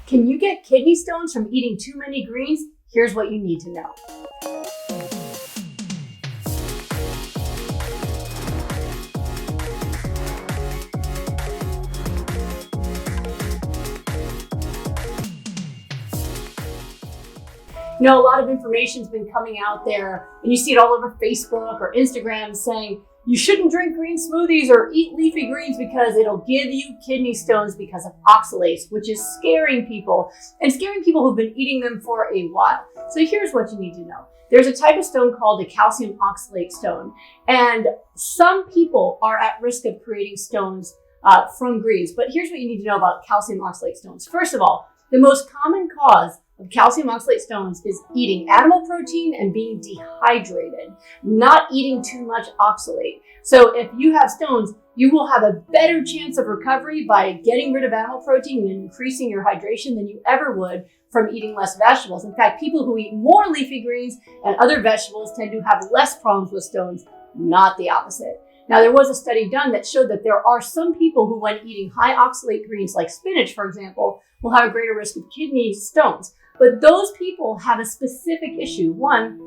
Can you get kidney stones from eating too many greens? Here's what you need to know. You know, a lot of information's been coming out there, and you see it all over Facebook or Instagram saying you shouldn't drink green smoothies or eat leafy greens because it'll give you kidney stones because of oxalates, which is scaring people who've been eating them for a while. So here's what you need to know. There's a type of stone called a calcium oxalate stone, and some people are at risk of creating stones from greens. But here's what you need to know about calcium oxalate stones. First of all, the most common cause of calcium oxalate stones is eating animal protein and being dehydrated, not eating too much oxalate. So if you have stones, you will have a better chance of recovery by getting rid of animal protein and increasing your hydration than you ever would from eating less vegetables. In fact, people who eat more leafy greens and other vegetables tend to have less problems with stones, not the opposite. Now, there was a study done that showed that there are some people who, when eating high oxalate greens like spinach, for example, will have a greater risk of kidney stones. But those people have a specific issue. One,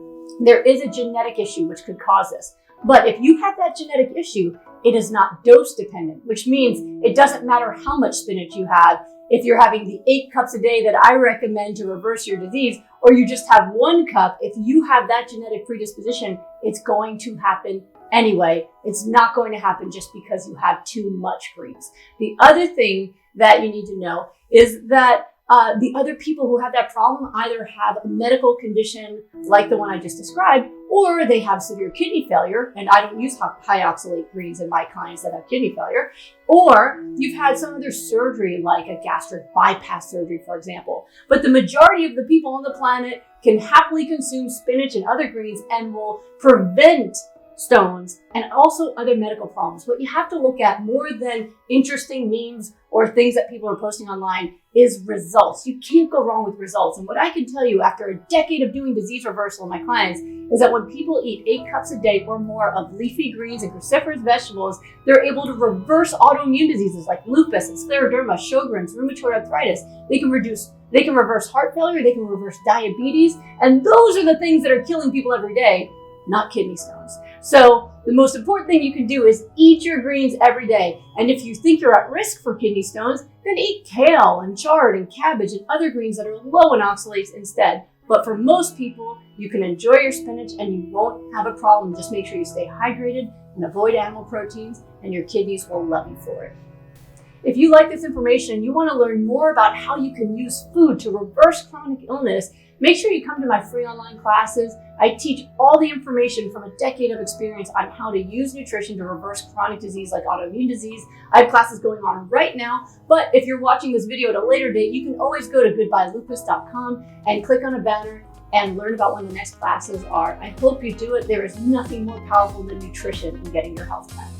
there is a genetic issue which could cause this. But if you have that genetic issue, it is not dose dependent, which means it doesn't matter how much spinach you have. If you're having the 8 cups a day that I recommend to reverse your disease, or you just have 1 cup, if you have that genetic predisposition, it's going to happen anyway. It's not going to happen just because you have too much greens. The other thing that you need to know is that the other people who have that problem either have a medical condition like the one I just described, or they have severe kidney failure, and I don't use high oxalate greens in my clients that have kidney failure, or you've had some other surgery like a gastric bypass surgery, for example. But the majority of the people on the planet can happily consume spinach and other greens and will prevent stones and also other medical problems. What you have to look at more than interesting memes or things that people are posting online is results. You can't go wrong with results. And what I can tell you after a decade of doing disease reversal in my clients is that when people eat 8 cups a day or more of leafy greens and cruciferous vegetables, they're able to reverse autoimmune diseases like lupus and scleroderma, Sjogren's, rheumatoid arthritis. They can reverse heart failure, they can reverse diabetes, and those are the things that are killing people every day, not kidney stones. So the most important thing you can do is eat your greens every day. And if you think you're at risk for kidney stones, then eat kale and chard and cabbage and other greens that are low in oxalates instead. But for most people, you can enjoy your spinach and you won't have a problem. Just make sure you stay hydrated and avoid animal proteins, and your kidneys will love you for it. If you like this information and you want to learn more about how you can use food to reverse chronic illness, make sure you come to my free online classes. I teach all the information from a decade of experience on how to use nutrition to reverse chronic disease like autoimmune disease. I have classes going on right now, but if you're watching this video at a later date, you can always go to goodbyelupus.com and click on a banner and learn about when the next classes are. I hope you do it. There is nothing more powerful than nutrition in getting your health back.